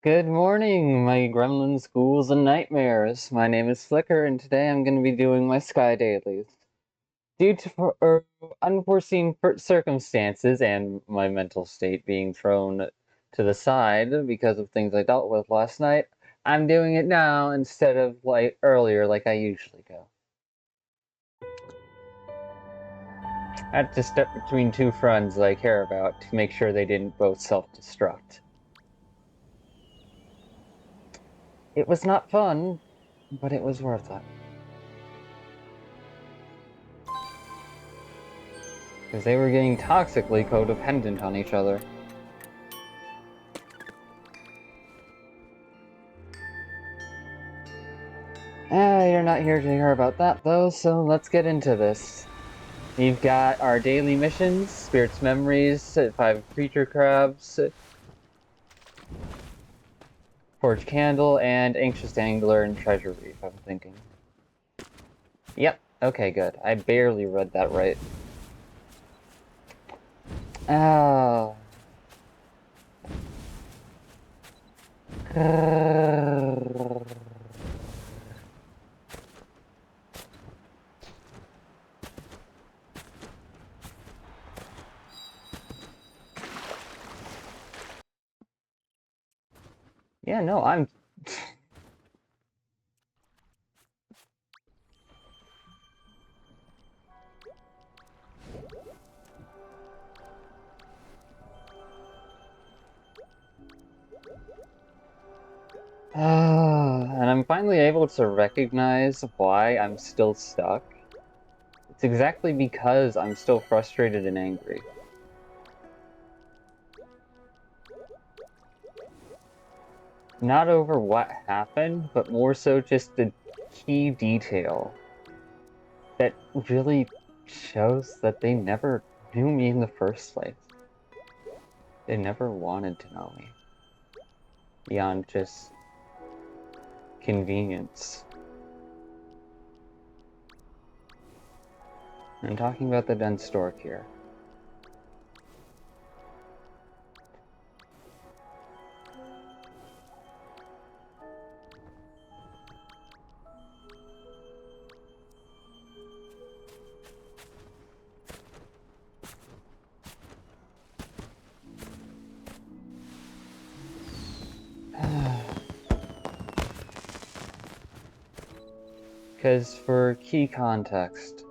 Good morning, my gremlins, ghouls, and nightmares. My name is Flicker, and today I'm going to be doing my Sky Dailies. Due to unforeseen circumstances and my mental state being thrown to the side because of things I dealt with last night, I'm doing it now instead of like earlier like I usually go. I had to step between two friends that I care about to make sure they didn't both self-destruct. It was not fun, but it was worth it. Because they were getting toxically codependent on each other. You're not here to hear about that though, so let's get into this. We've got our daily missions, Spirit's Memories, 5 Creature Crabs, Forge Candle, and Anxious Angler and Treasure Reef, I'm thinking. Yep, okay, good. I barely read that right. Oh. Yeah, no, I'm... and I'm finally able to recognize why I'm still stuck. It's exactly because I'm still frustrated and angry. Not over what happened, but more so just the key detail that really shows that they never knew me in the first place. They never wanted to know me. Beyond just convenience. I'm talking about the dense stork here. Because for key context,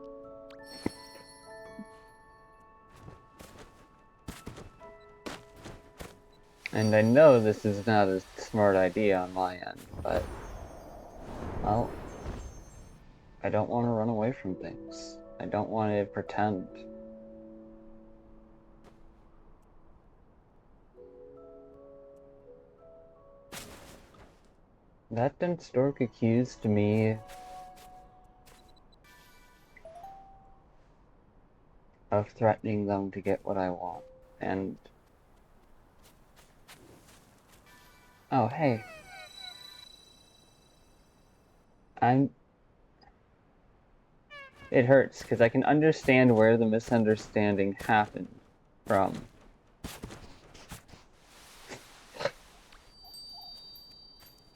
and I know this is not a smart idea on my end, but, well, I don't want to run away from things. I don't want to pretend. That dense stork accused me of threatening them to get what I want. And... oh, hey. I'm... It hurts, because I can understand where the misunderstanding happened from.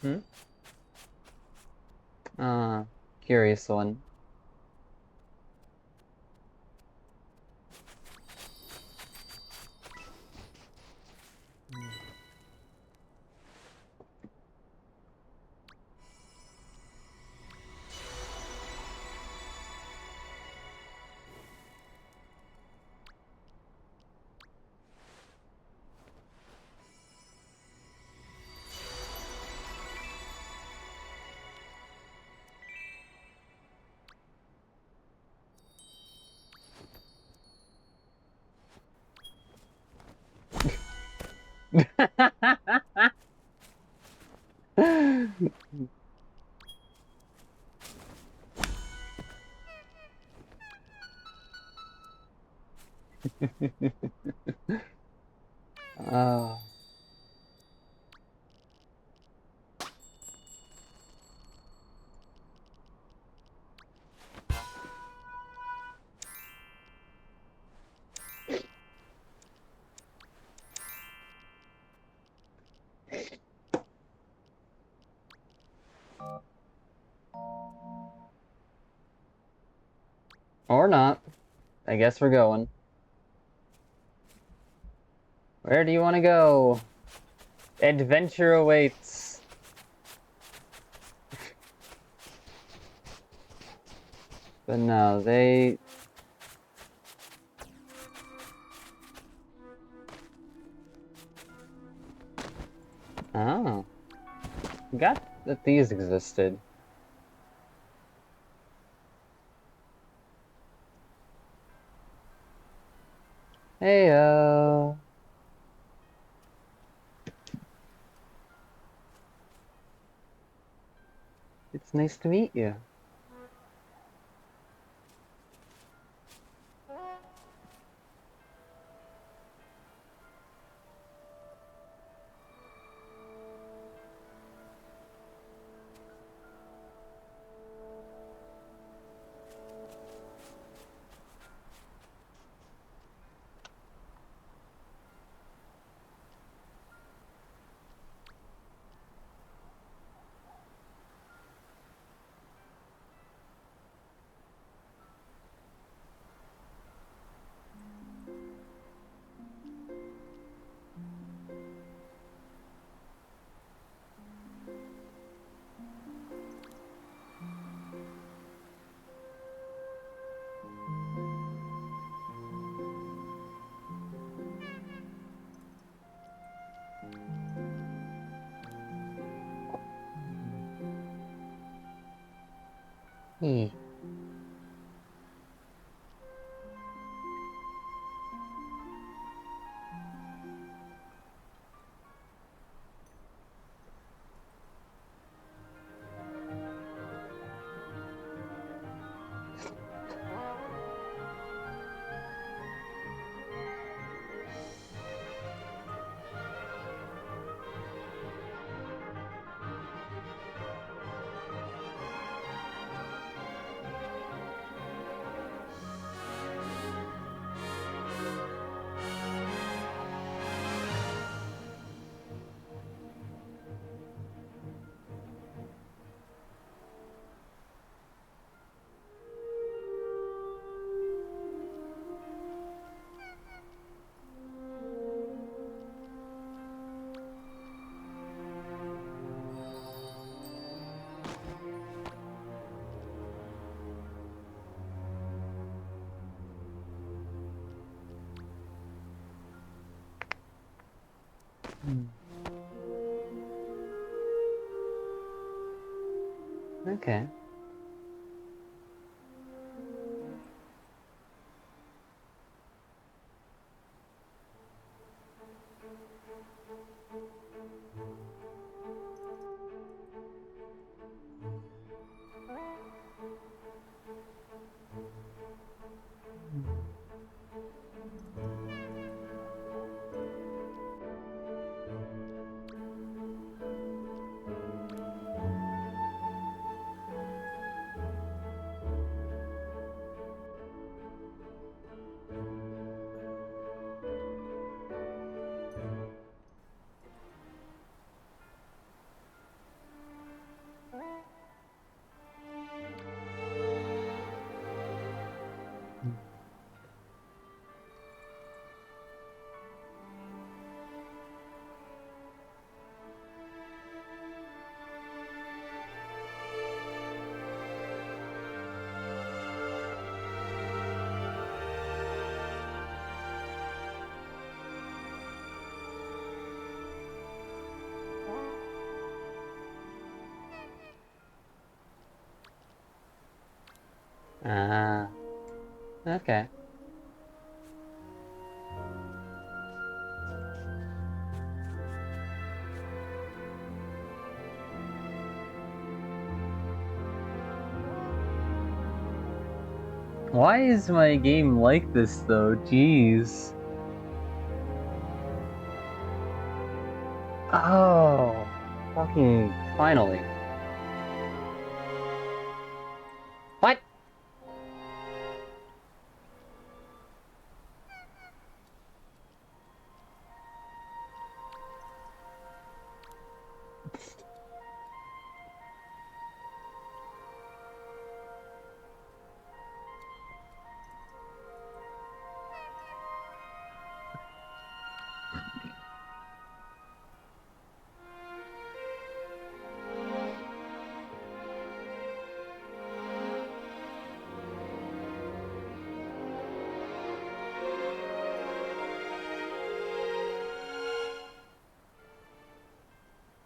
Hmm? Curious one. uh, Or not. I guess we're going. Where do you want to go? Adventure awaits. But no, they... Oh. Forgot that these existed. Hey, it's nice to meet you. Hmm. Okay. Ah. Okay. Why is my game like this, though? Jeez. Oh. Fucking finally. What?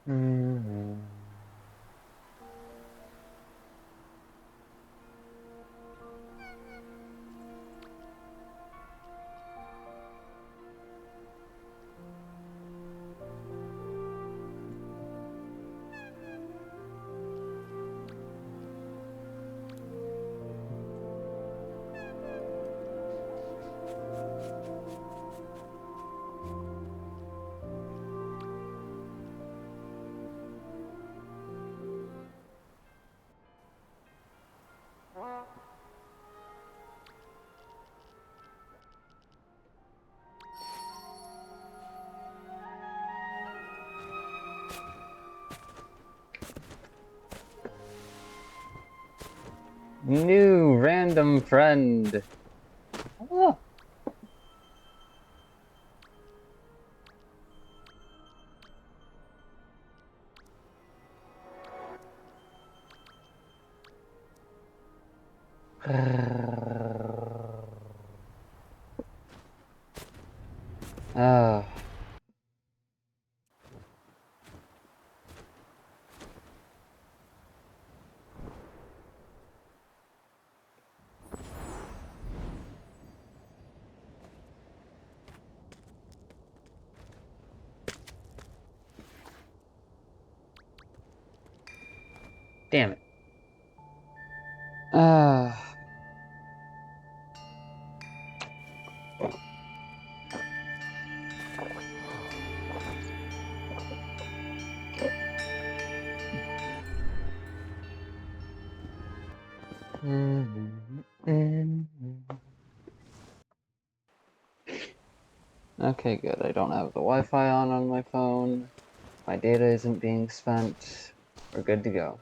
Mm-hmm. New random friend. Oh. Oh. Damn it. Ah. Okay, good. I don't have the Wi-Fi on my phone. My data isn't being spent. We're good to go.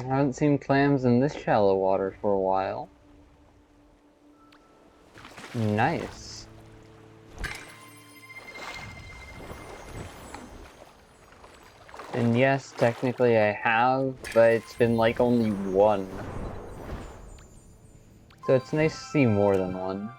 I haven't seen clams in this shallow water for a while. Nice. And yes, technically I have, but it's been like only one. So it's nice to see more than one.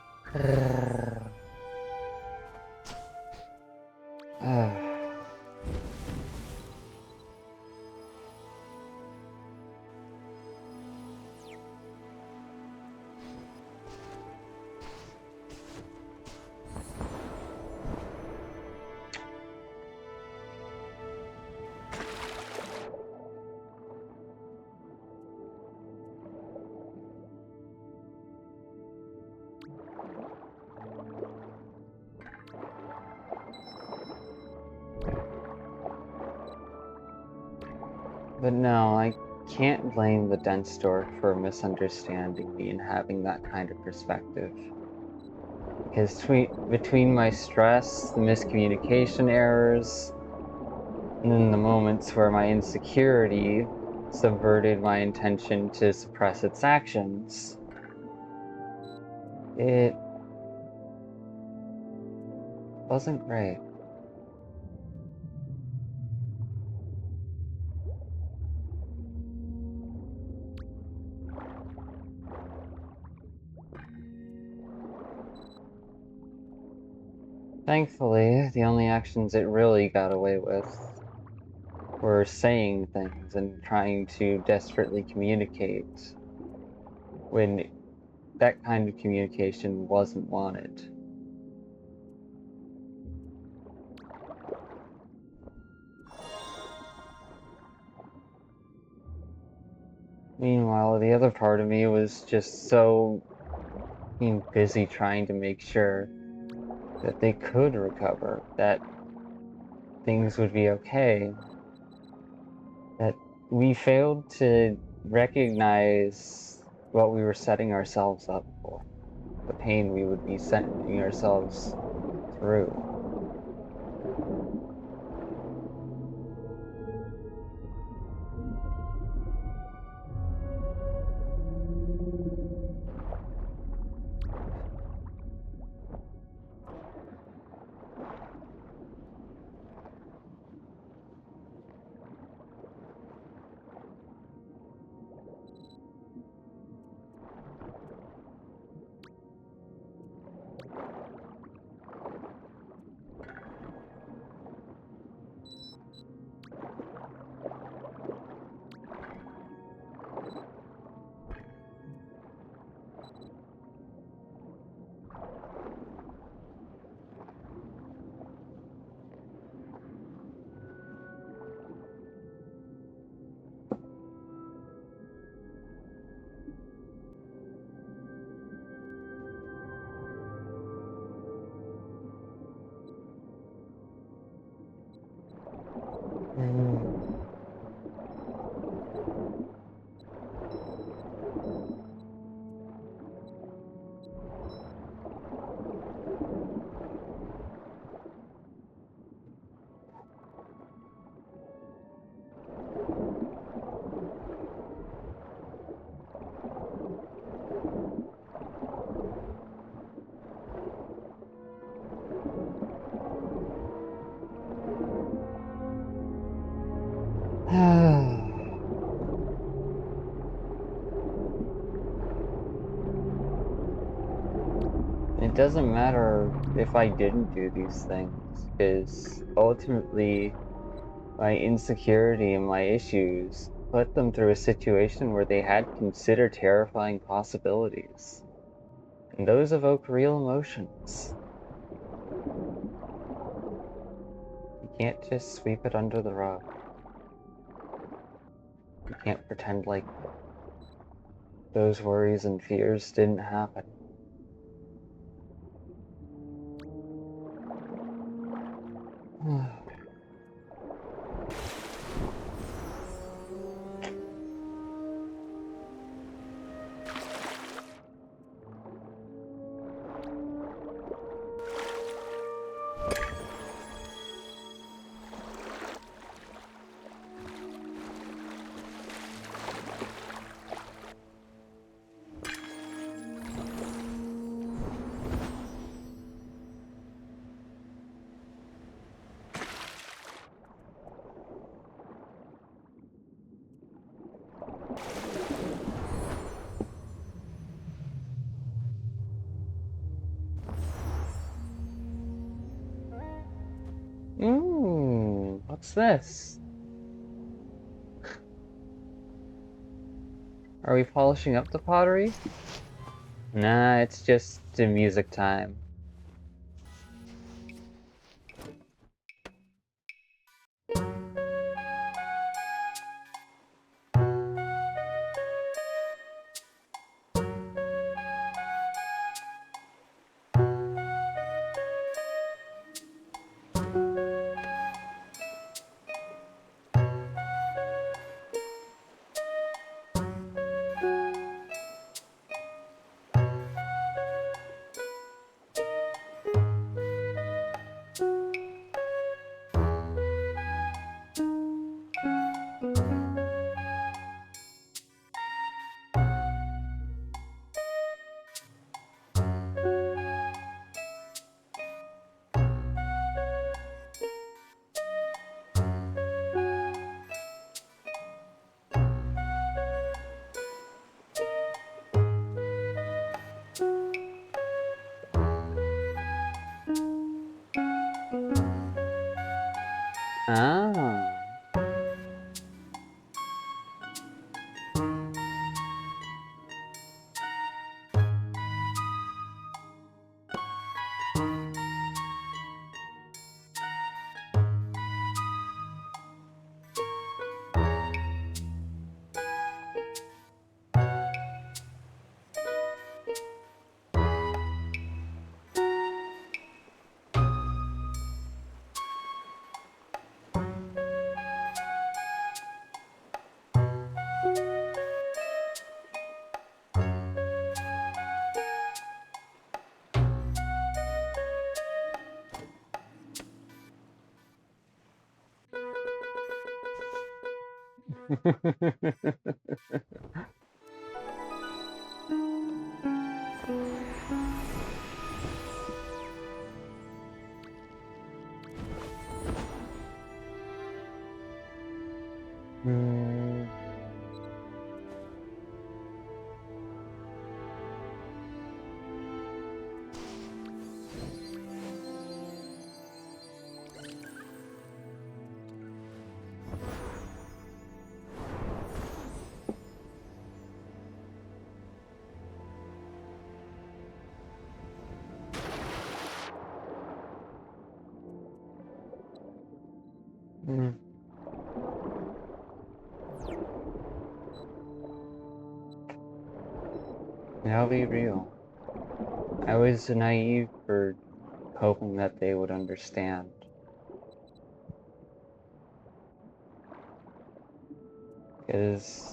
But no, I can't blame the dense stork for misunderstanding me and having that kind of perspective. Because between my stress, the miscommunication errors, and then the moments where my insecurity subverted my intention to suppress its actions, it wasn't great. Thankfully, the only actions it really got away with were saying things and trying to desperately communicate when that kind of communication wasn't wanted. Meanwhile, the other part of me was just so busy trying to make sure that they could recover, that things would be okay, that we failed to recognize what we were setting ourselves up for, the pain we would be sending ourselves through. doesn't matter if I didn't do these things, because ultimately my insecurity and my issues put them through a situation where they had to consider terrifying possibilities. And those evoke real emotions. You can't just sweep it under the rug. You can't pretend like those worries and fears didn't happen. What's this? Are we polishing up the pottery? Nah, it's just music time. Ah. Hmm. Hmm. I'll be real. I was naive for hoping that they would understand. Because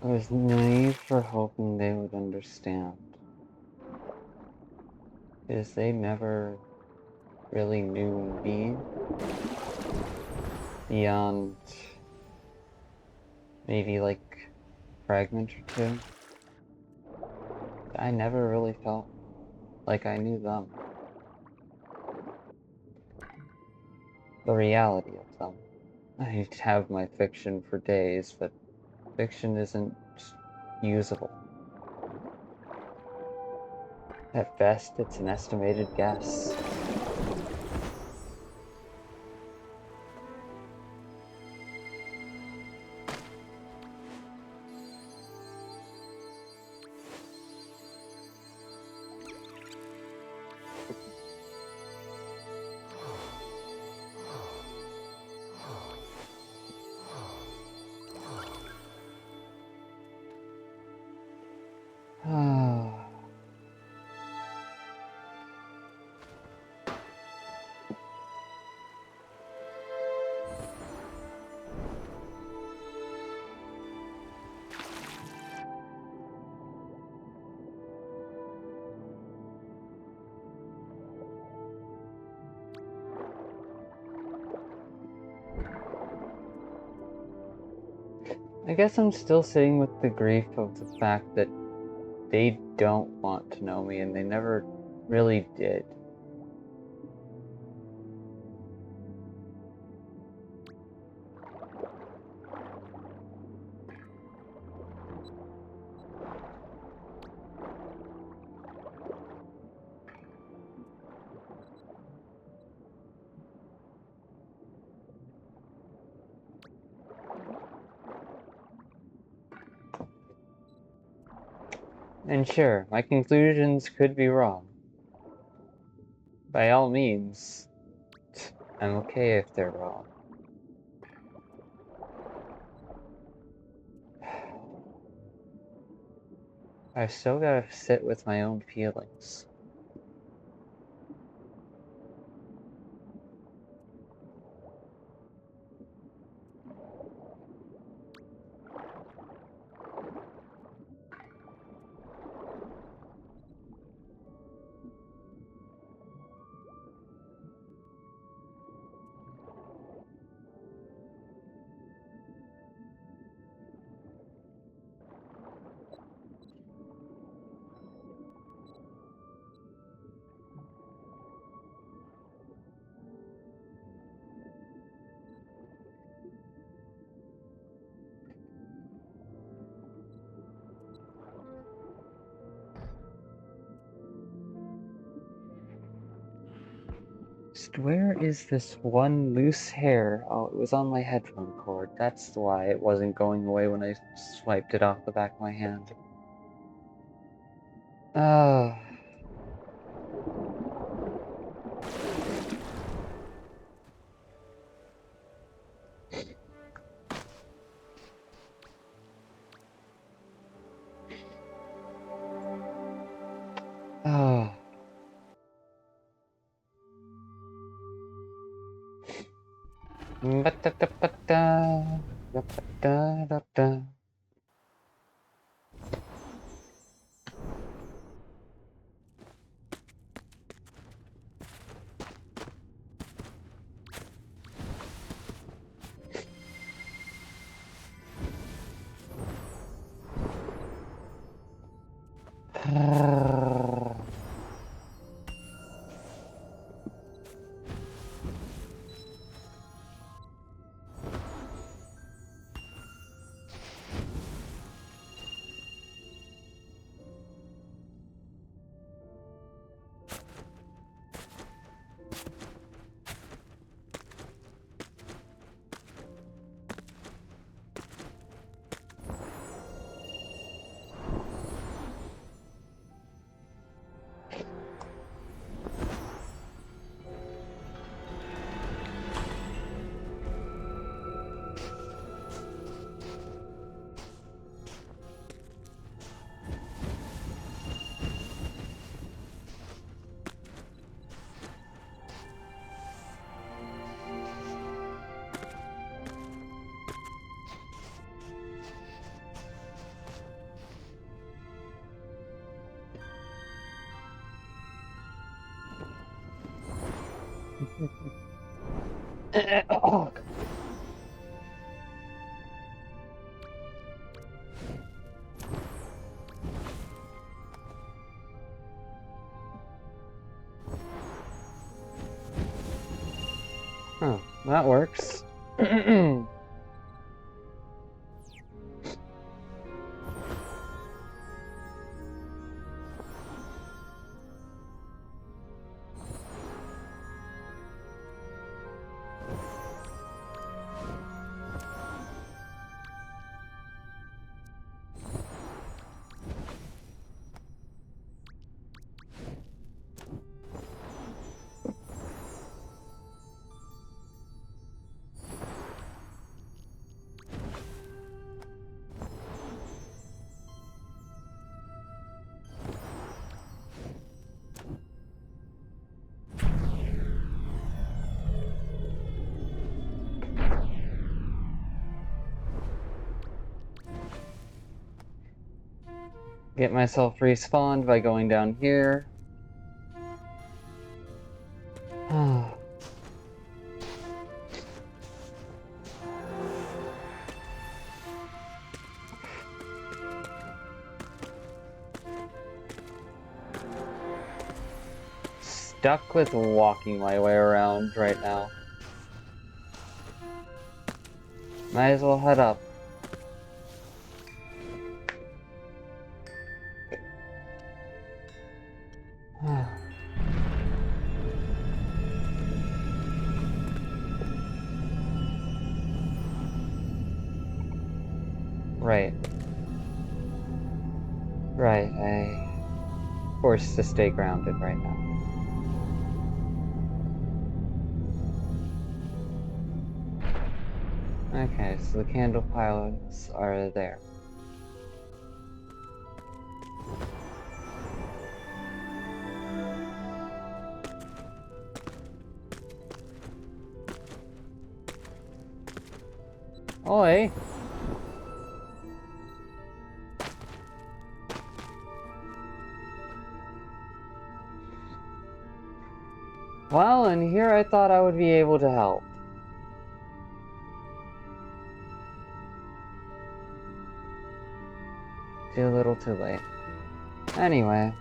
I was naive for hoping they would understand. Because they never really knew me beyond maybe like a fragment or two. I never really felt like I knew them. The reality of them. I have my fiction for days, but fiction isn't usable. At best, it's an estimated guess. I guess I'm still sitting with the grief of the fact that they don't want to know me, and they never really did. And sure, my conclusions could be wrong. By all means, I'm okay if they're wrong. I've still gotta sit with my own feelings. Just where is this one loose hair? Oh, it was on my headphone cord. That's why it wasn't going away when I swiped it off the back of my hand. Oh. Oh. Ba-da-da-ba-da, ba-da-da-da-da. Oh. Huh, that works. Get myself respawned by going down here. Stuck with walking my way around right now. Might as well head up. Right. Right, I'm forced to stay grounded right now. Okay, so the candle piles are there. Oi! Well, and here I thought I would be able to help. Too little too late. Anyway.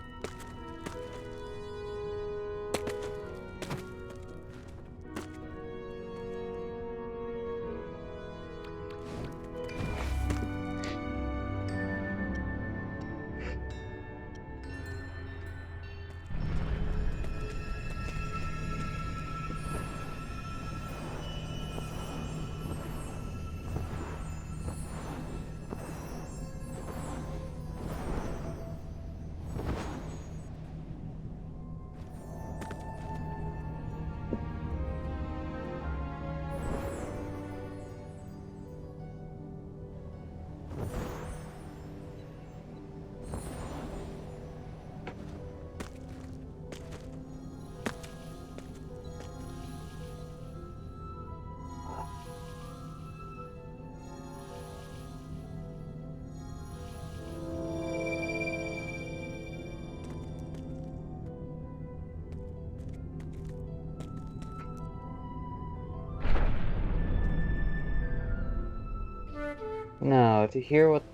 No, to hear what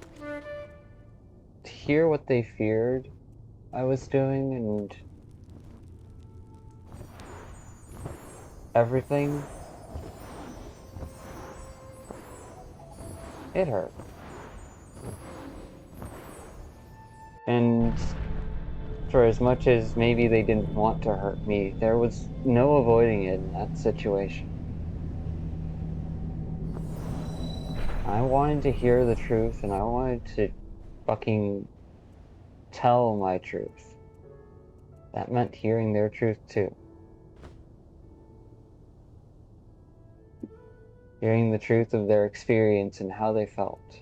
they feared I was doing and everything, it hurt. And for as much as maybe they didn't want to hurt me, there was no avoiding it in that situation. I wanted to hear the truth, and I wanted to fucking tell my truth. That meant hearing their truth too. Hearing the truth of their experience and how they felt.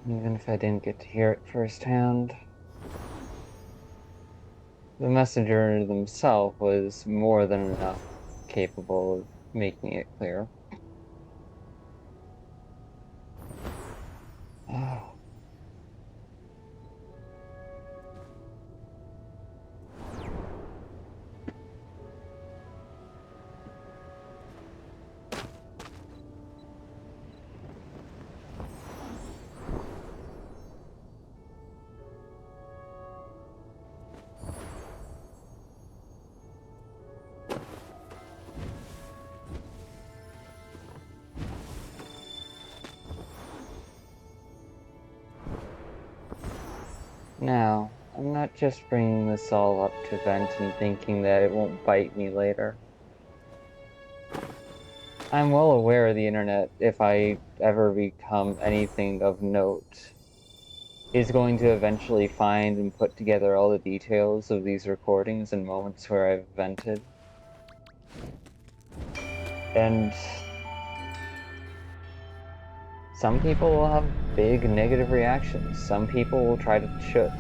Even if I didn't get to hear it firsthand. The messenger himself was more than enough capable of making it clear. Oh. Now, I'm not just bringing this all up to vent and thinking that it won't bite me later. I'm well aware the internet, if I ever become anything of note, is going to eventually find and put together all the details of these recordings and moments where I've vented. And some people will have big negative reactions. Some people will try to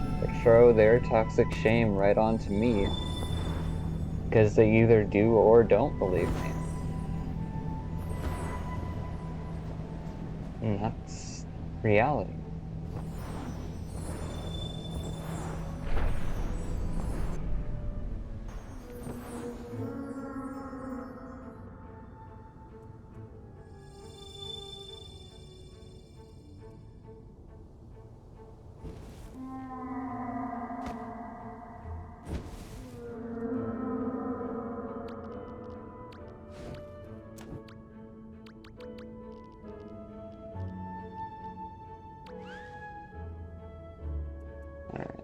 throw their toxic shame right onto me because they either do or don't believe me. And that's reality. Alright.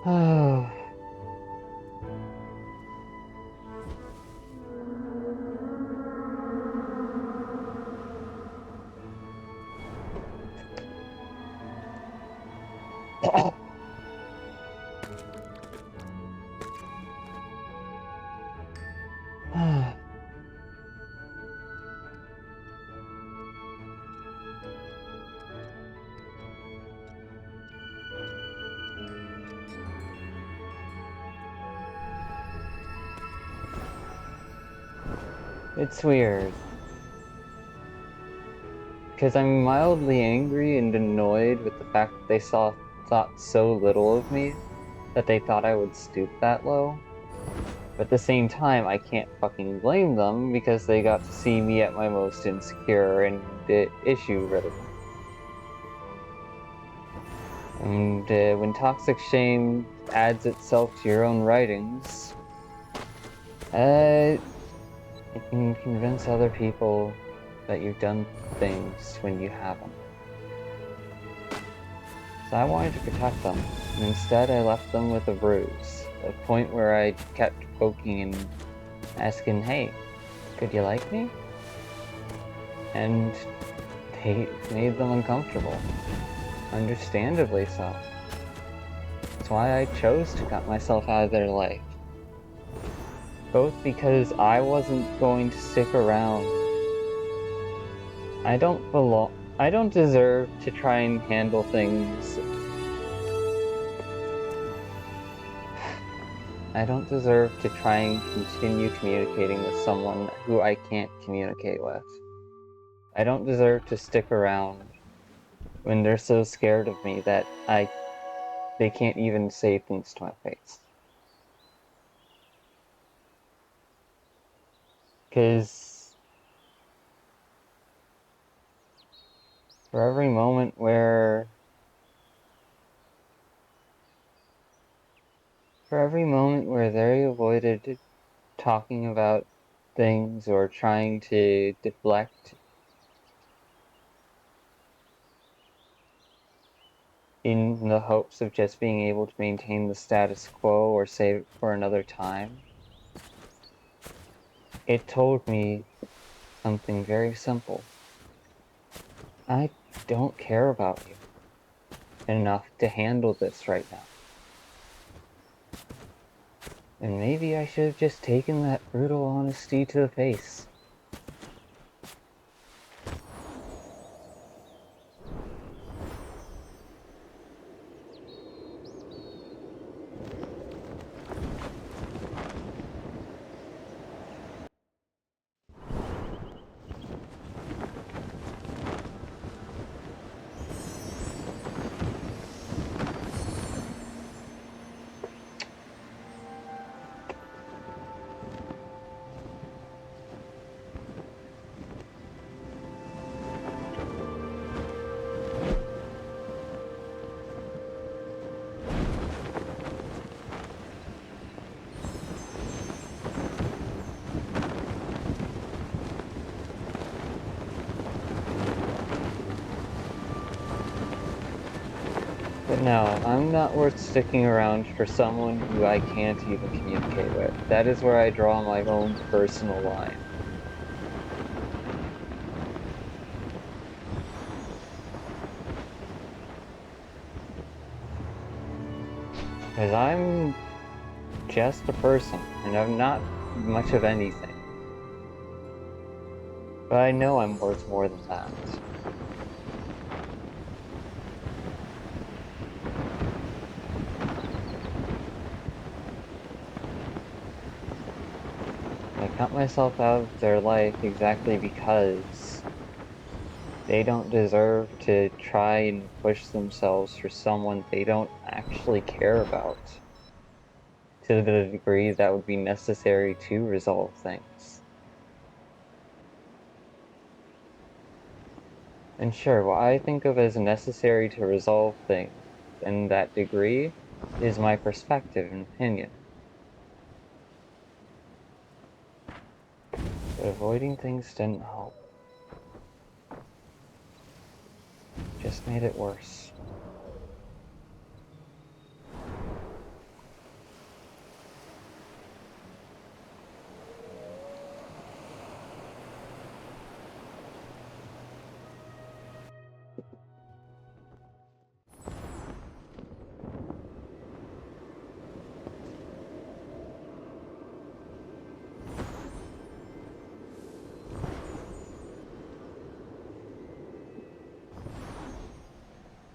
Oh. It's weird. Because I'm mildly angry and annoyed with the fact that they thought so little of me that they thought I would stoop that low. But at the same time, I can't fucking blame them because they got to see me at my most insecure and issue-ridden. And when toxic shame adds itself to your own writings, it can convince other people that you've done things when you haven't. So I wanted to protect them, and instead I left them with a bruise, a point where I kept poking and asking, hey, could you like me? And they made them uncomfortable. Understandably so. That's why I chose to cut myself out of their life. Both because I wasn't going to stick around. I don't deserve to try and handle things. I don't deserve to try and continue communicating with someone who I can't communicate with. I don't deserve to stick around when they're so scared of me that they can't even say things to my face. Because for every moment where they avoided talking about things or trying to deflect in the hopes of just being able to maintain the status quo or save it for another time, it told me something very simple. I don't care about you enough to handle this right now. And maybe I should have just taken that brutal honesty to the face. But no, I'm not worth sticking around for someone who I can't even communicate with. That is where I draw my own personal line. Because I'm just a person, and I'm not much of anything. But I know I'm worth more than that. I cut myself out of their life exactly because they don't deserve to try and push themselves for someone they don't actually care about to the degree that would be necessary to resolve things. And sure, what I think of as necessary to resolve things in that degree is my perspective and opinion. But avoiding things didn't help. Just made it worse.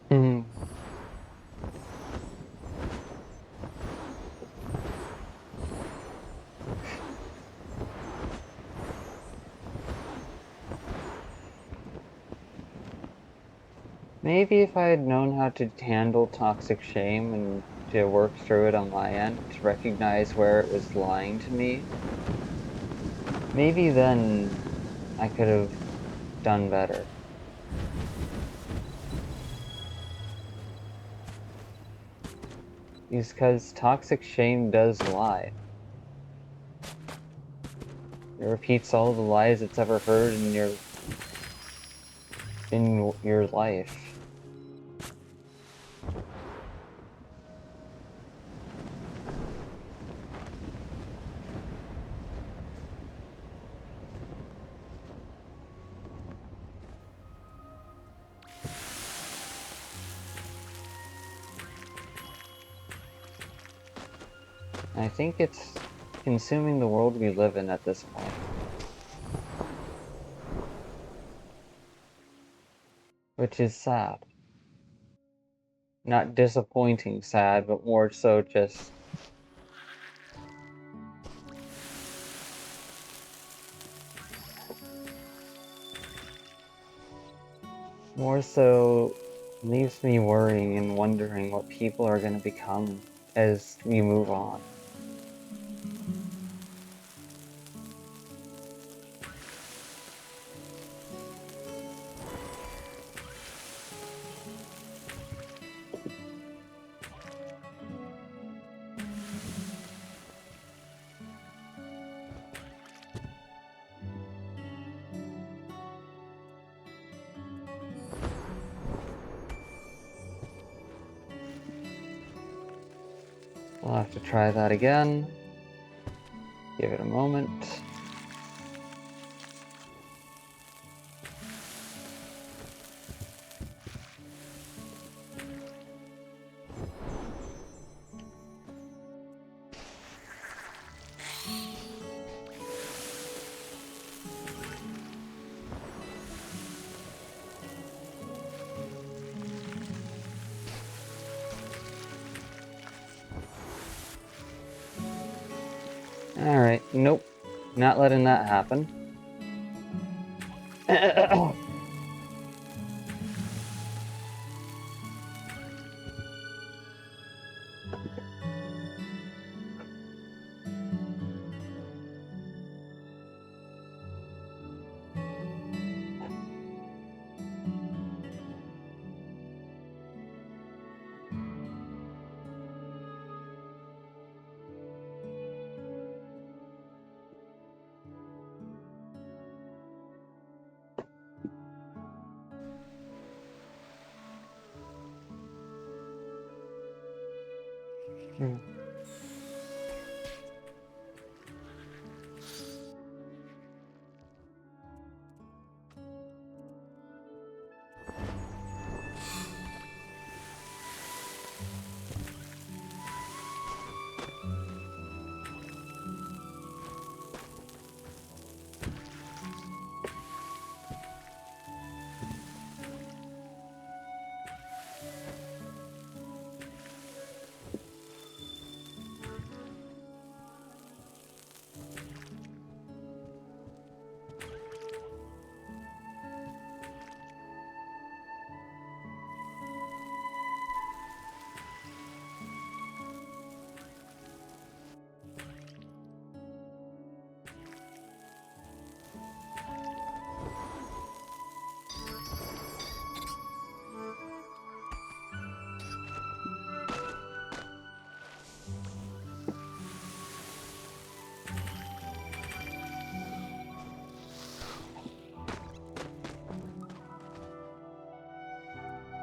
Hmm. Maybe if I had known how to handle toxic shame and to work through it on my end, to recognize where it was lying to me, maybe then I could have done better. Because toxic shame does lie. It repeats all the lies it's ever heard in your life. I think it's consuming the world we live in at this point. Which is sad. Not disappointing sad, but more so just more so leaves me worrying and wondering what people are going to become as we move on. I'll have to try that again. Give it a moment. Alright, nope. Not letting that happen.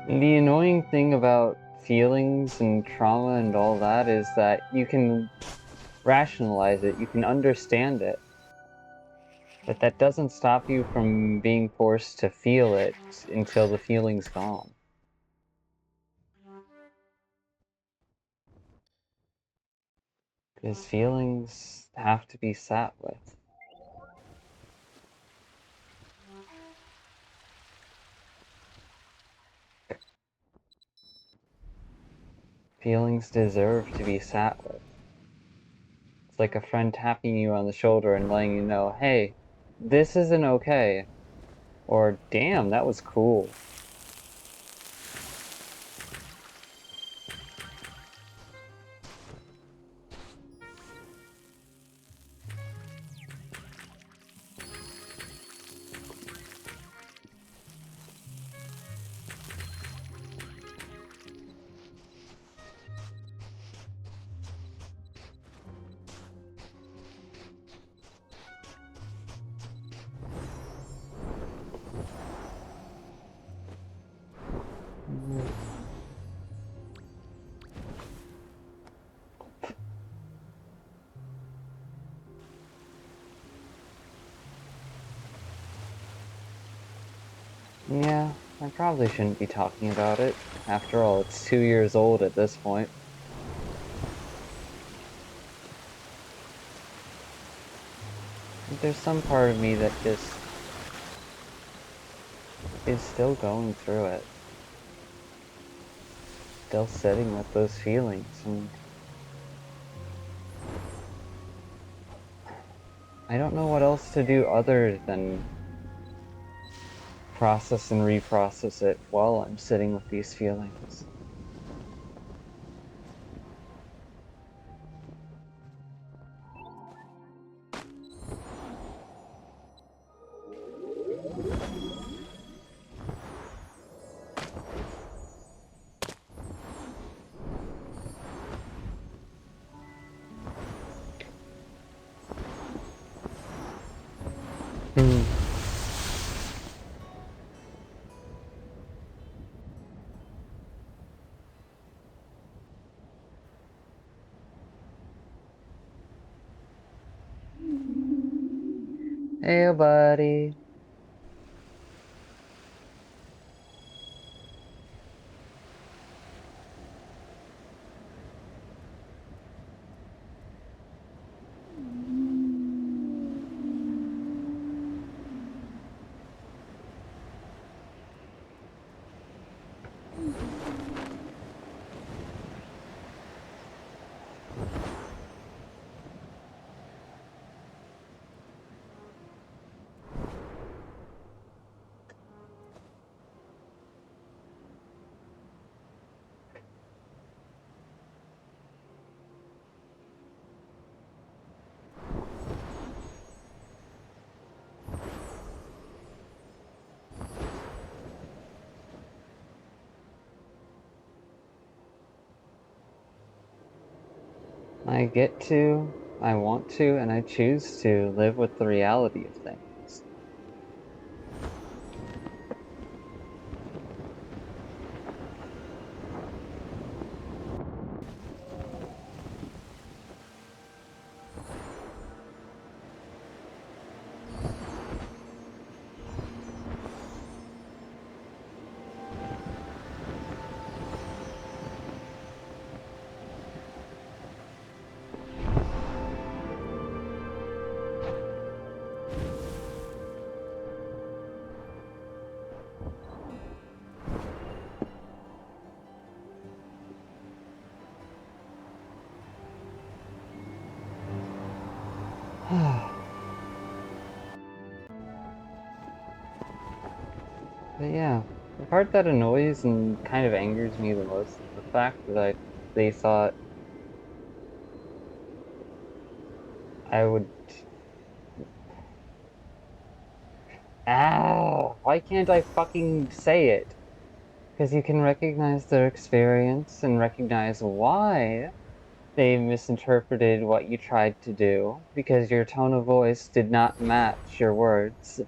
The annoying thing about feelings and trauma and all that is that you can rationalize it, you can understand it, but that doesn't stop you from being forced to feel it until the feeling's gone. Because feelings have to be sat with. Feelings deserve to be sat with. It's like a friend tapping you on the shoulder and letting you know, hey, this isn't okay. Or, damn, that was cool. Yeah, I probably shouldn't be talking about it. After all, it's 2 years old at this point. But there's some part of me that just is still going through it. Still sitting with those feelings, and I don't know what else to do other than process and reprocess it while I'm sitting with these feelings. Hmm. Hey, buddy. I get to, I want to, and I choose to live with the reality of things. But yeah, the part that annoys and kind of angers me the most is the fact that they thought I would. Ah, why can't I fucking say it? Because you can recognize their experience and recognize why they misinterpreted what you tried to do, because your tone of voice did not match your words,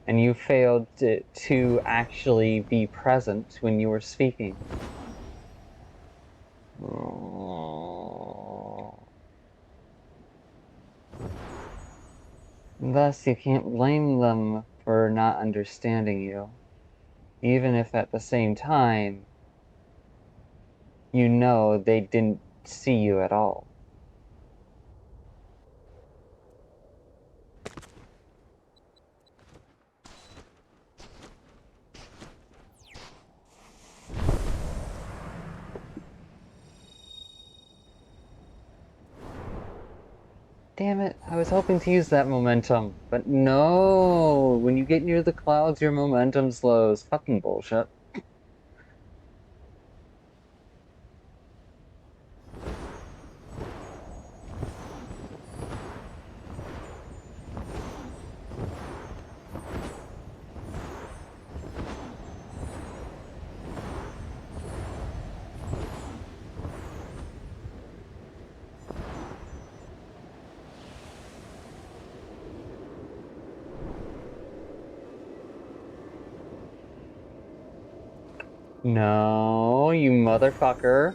and you failed to actually be present when you were speaking. Thus, you can't blame them for not understanding you, even if at the same time, you know they didn't see you at all. Damn it, I was hoping to use that momentum, but no! When you get near the clouds, your momentum slows. Fucking bullshit. No, you motherfucker.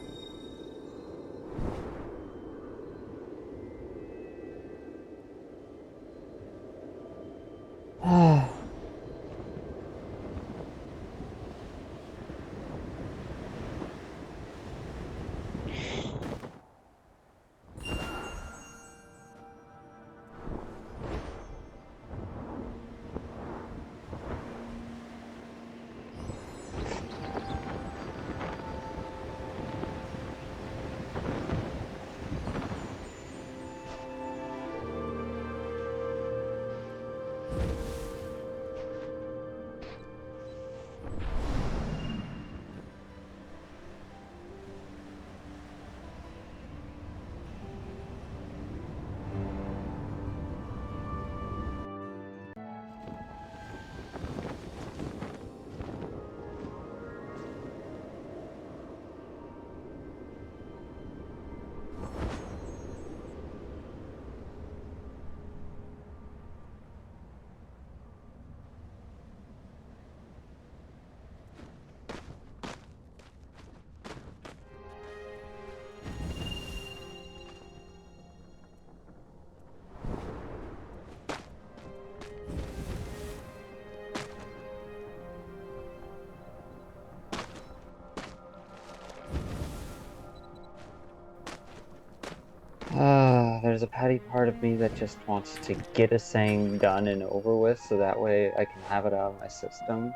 there's a petty part of me that just wants to get a thing done and over with so that way I can have it out of my system.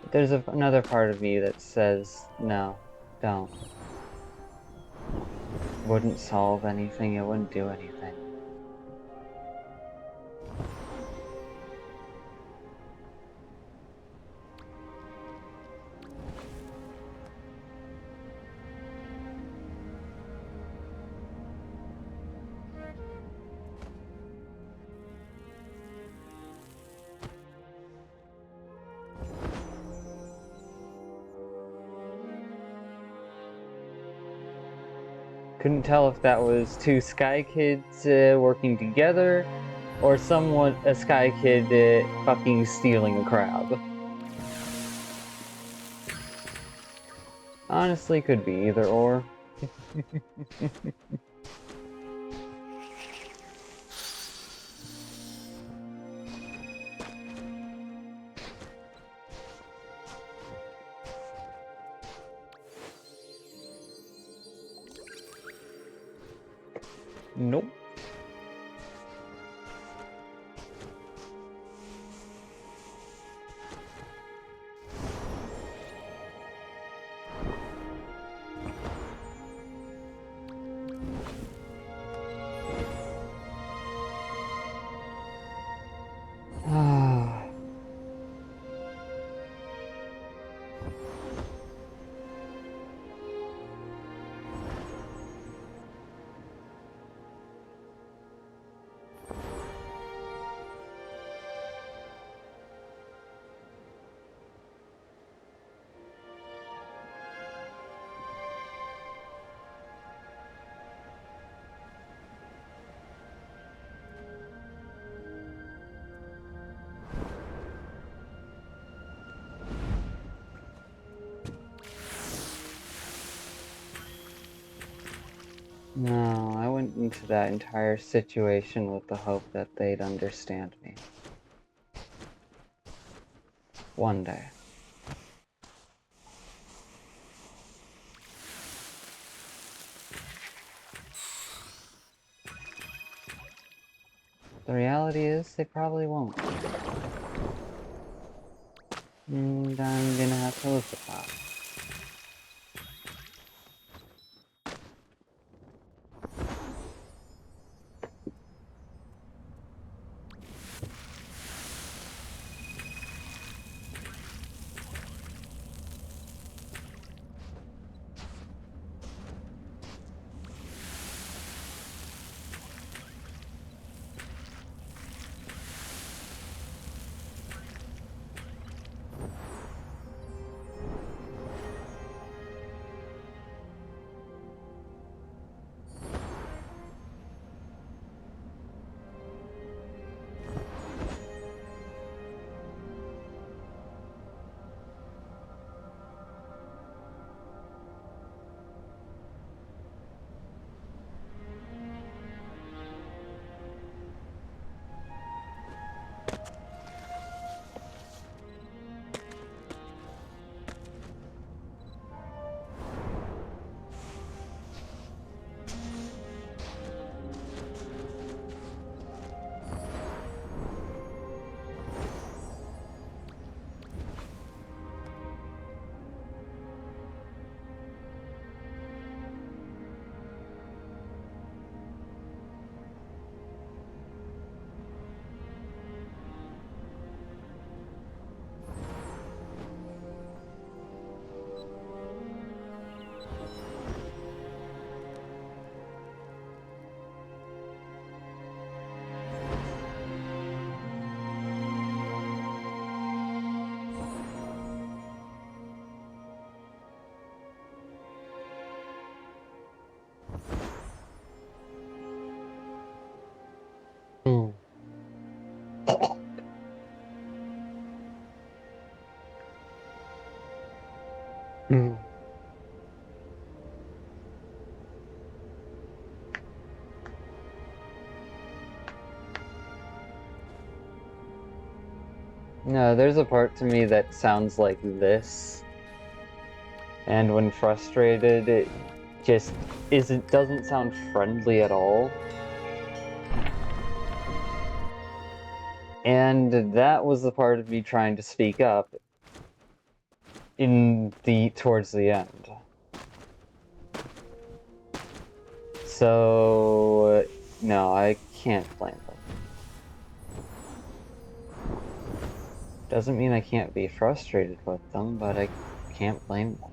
But there's another part of me that says, no, don't. Wouldn't solve anything, it wouldn't do anything. Couldn't tell if that was two Sky Kids working together, or a Sky Kid fucking stealing a crab. Honestly, could be either or. Nope. No, I went into that entire situation with the hope that they'd understand me. One day. The reality is, they probably won't. And I'm gonna have to live with that. No, there's a part to me that sounds like this. And when frustrated, it just doesn't sound friendly at all. And that was the part of me trying to speak up towards the end. So no, I can't blame them. Doesn't mean I can't be frustrated with them, but I can't blame them.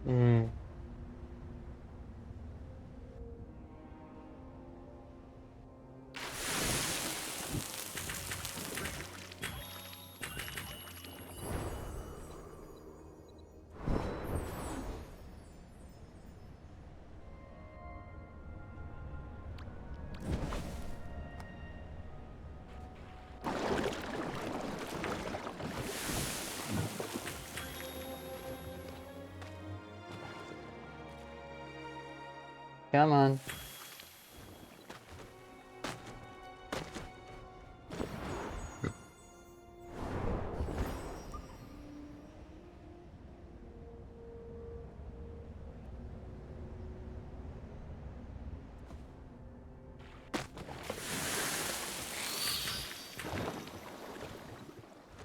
Hmm. Come on.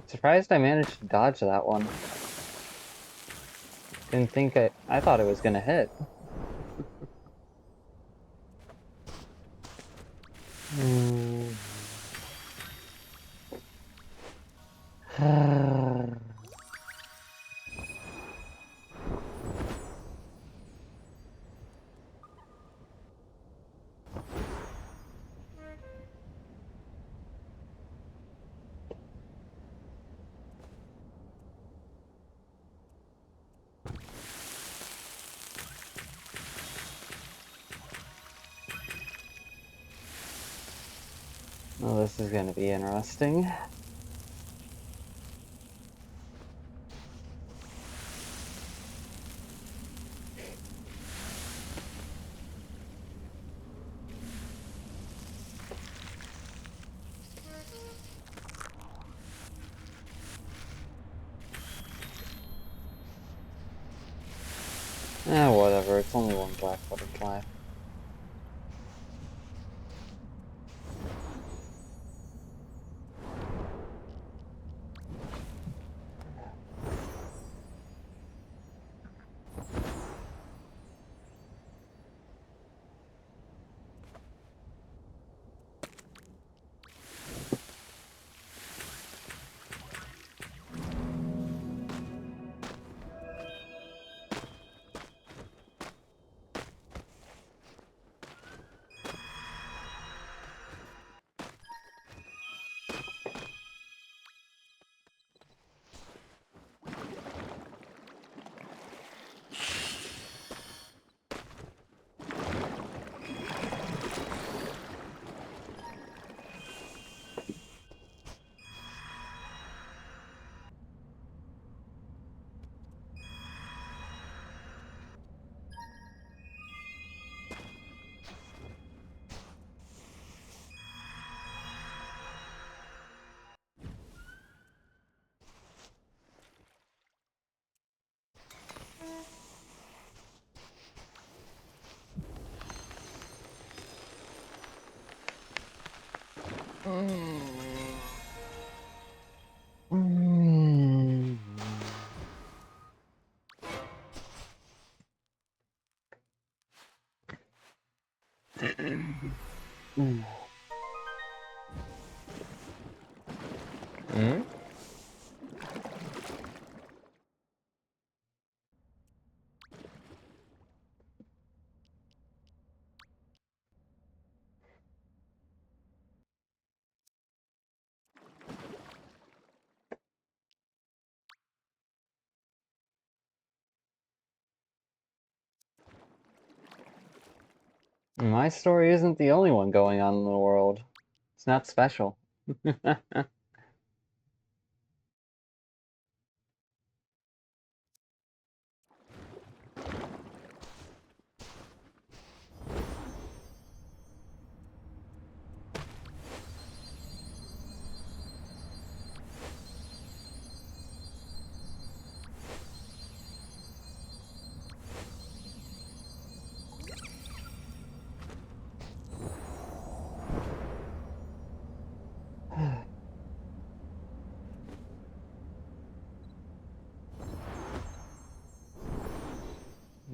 Surprised I managed to dodge that one. Didn't think I thought it was gonna hit. Well, this is gonna be interesting. Whatever, it's only one black butterfly. My story isn't the only one going on in the world. It's not special.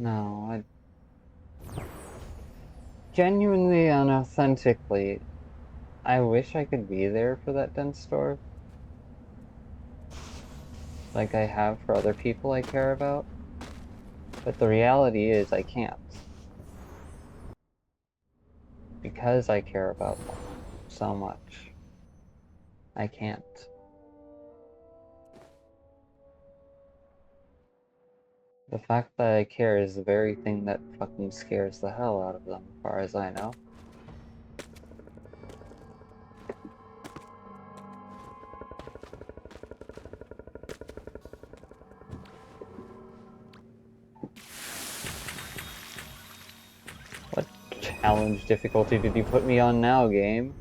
No, genuinely and authentically, I wish I could be there for that dense store. Like I have for other people I care about. But the reality is I can't. Because I care about them so much. I can't. The fact that I care is the very thing that fucking scares the hell out of them, as far as I know. What challenge difficulty did you put me on now, game?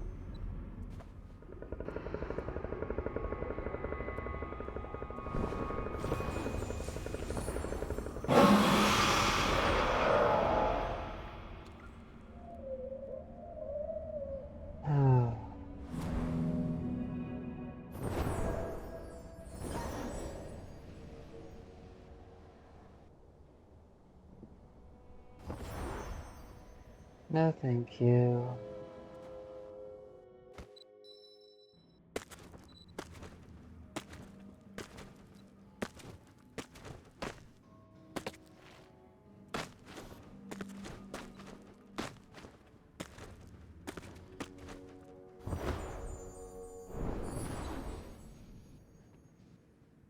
No, thank you.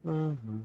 Mm-hmm.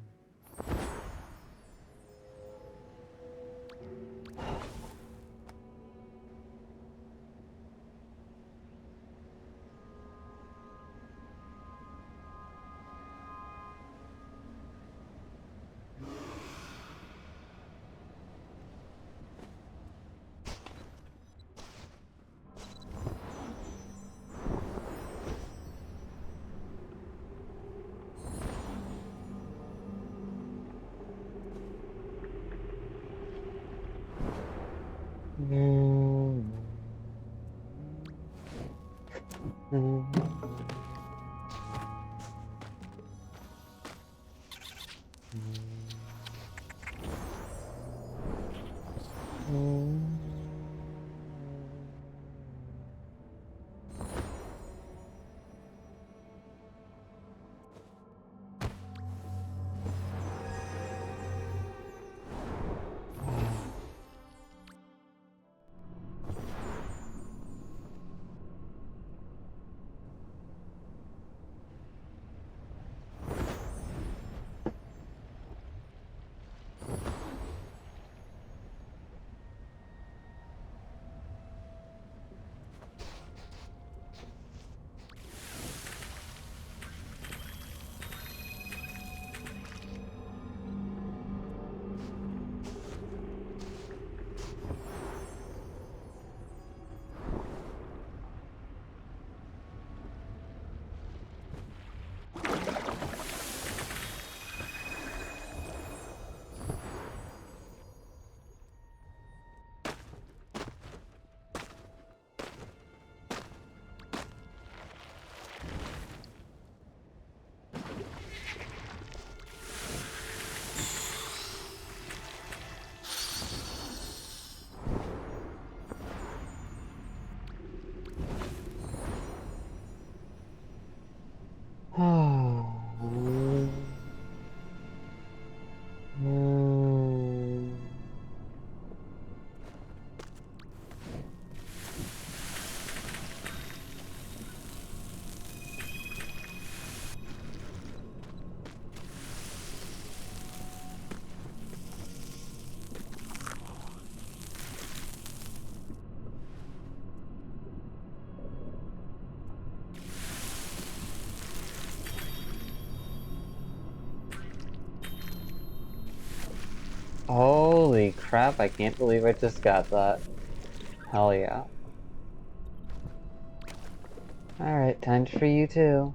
Holy crap, I can't believe I just got that. Hell yeah. Alright, time for you too.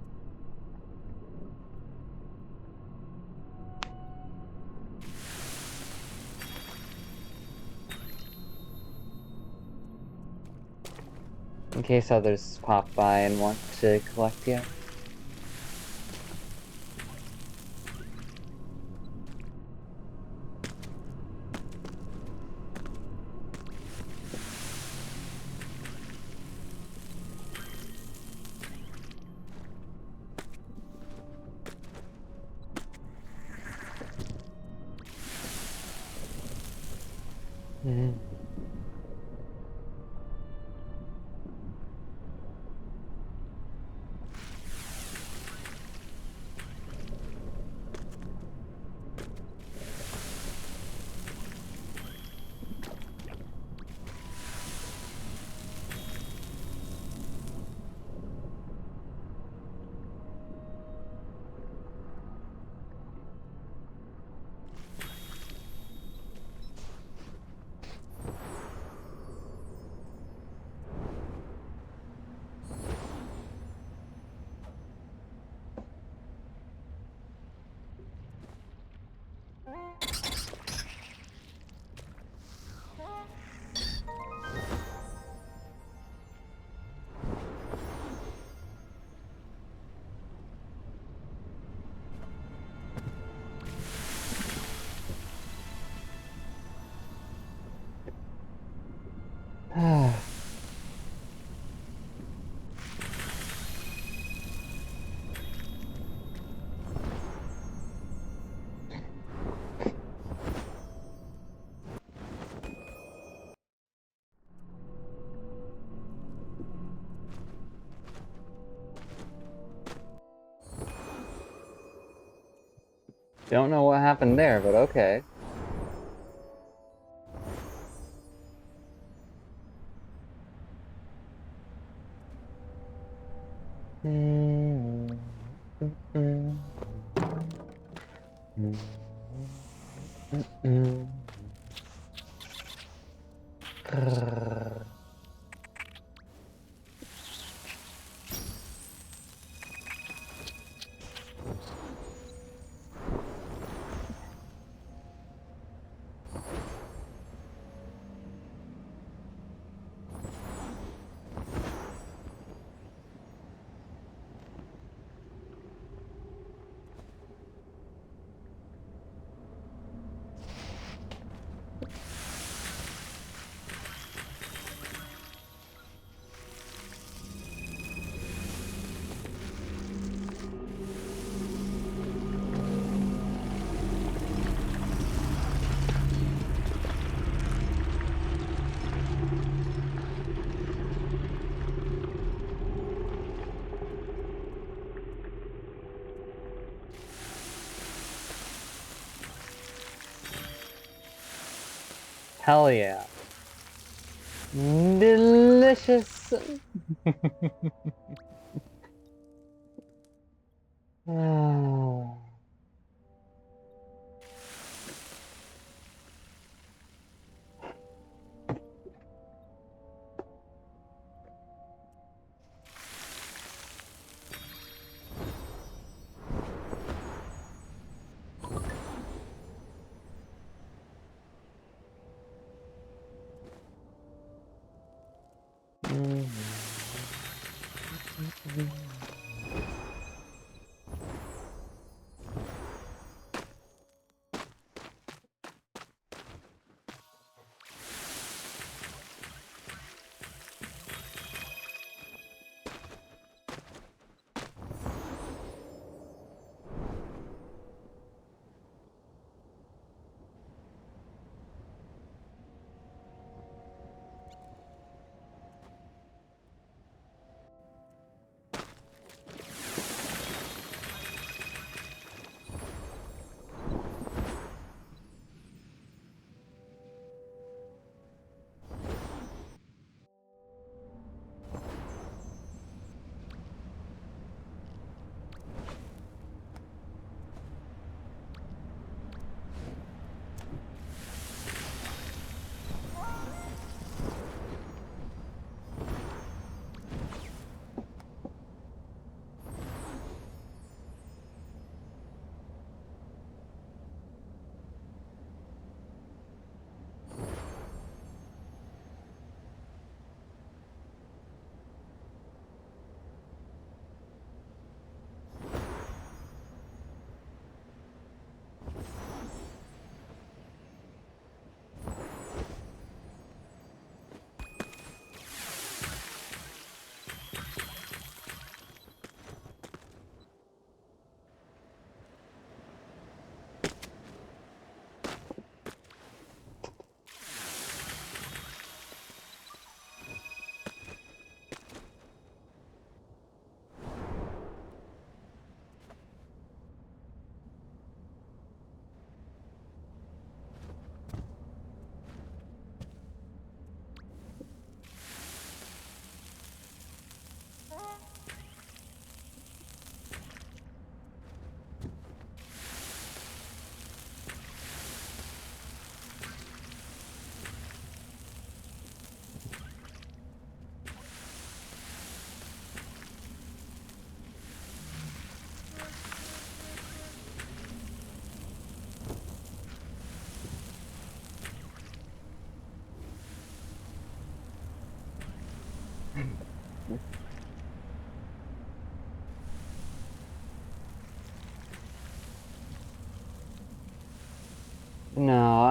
In case others pop by and want to collect you. Don't know what happened there, but okay. Hell yeah. Delicious.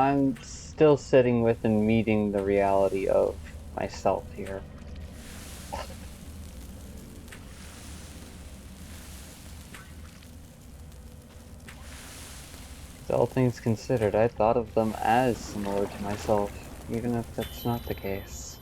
I'm still sitting with and meeting the reality of myself here. All things considered, I thought of them as similar to myself, even if that's not the case.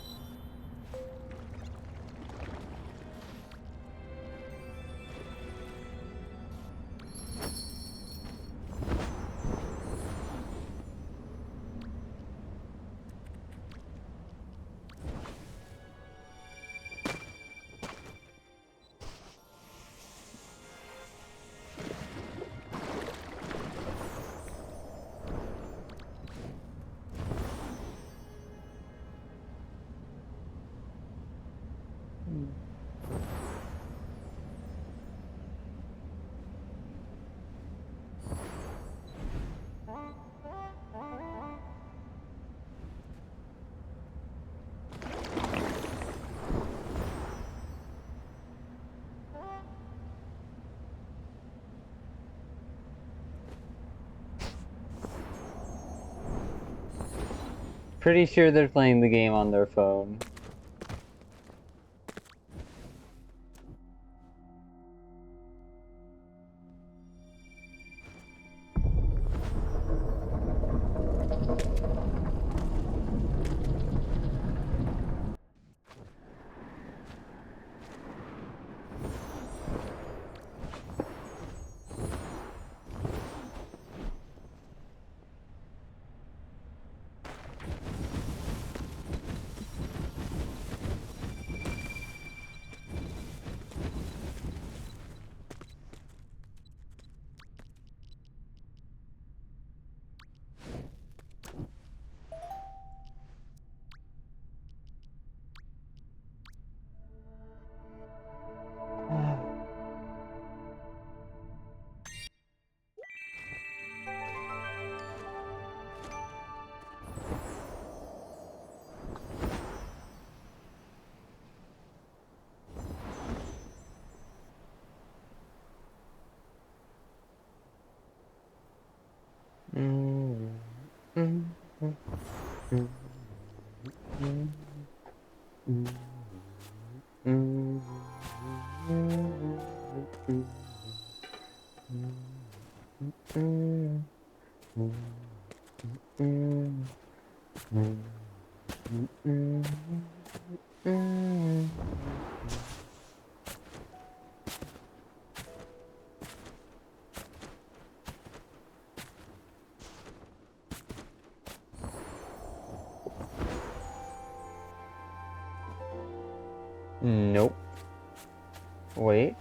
Pretty sure they're playing the game on their phone. Nope. Wait.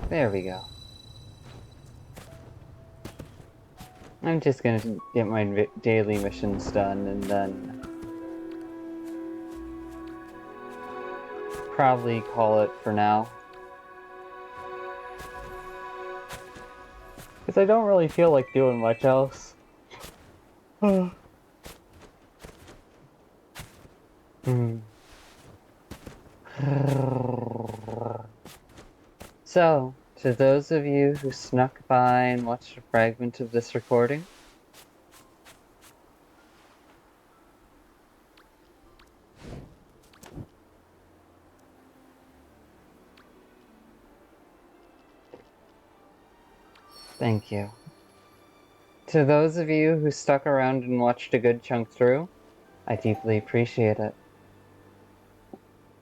There we go. I'm just gonna get my daily missions done and then probably call it for now. Because I don't really feel like doing much else. So, to those of you who snuck by and watched a fragment of this recording, thank you. To those of you who stuck around and watched a good chunk through, I deeply appreciate it.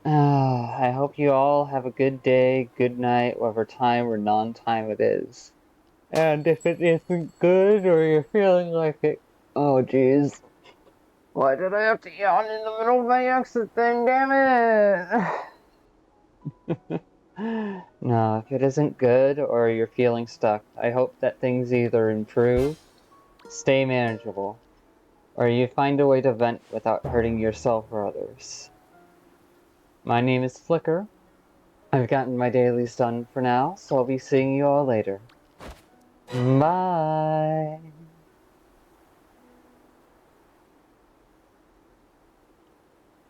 I hope you all have a good day, good night, whatever time or non-time it is. And if it isn't good or you're feeling like it, oh jeez. Why did I have to yawn in the middle of my exit thing, damn it? No, if it isn't good or you're feeling stuck, I hope that things either improve, stay manageable, or you find a way to vent without hurting yourself or others. My name is Flicker. I've gotten my dailies done for now, so I'll be seeing you all later. Bye!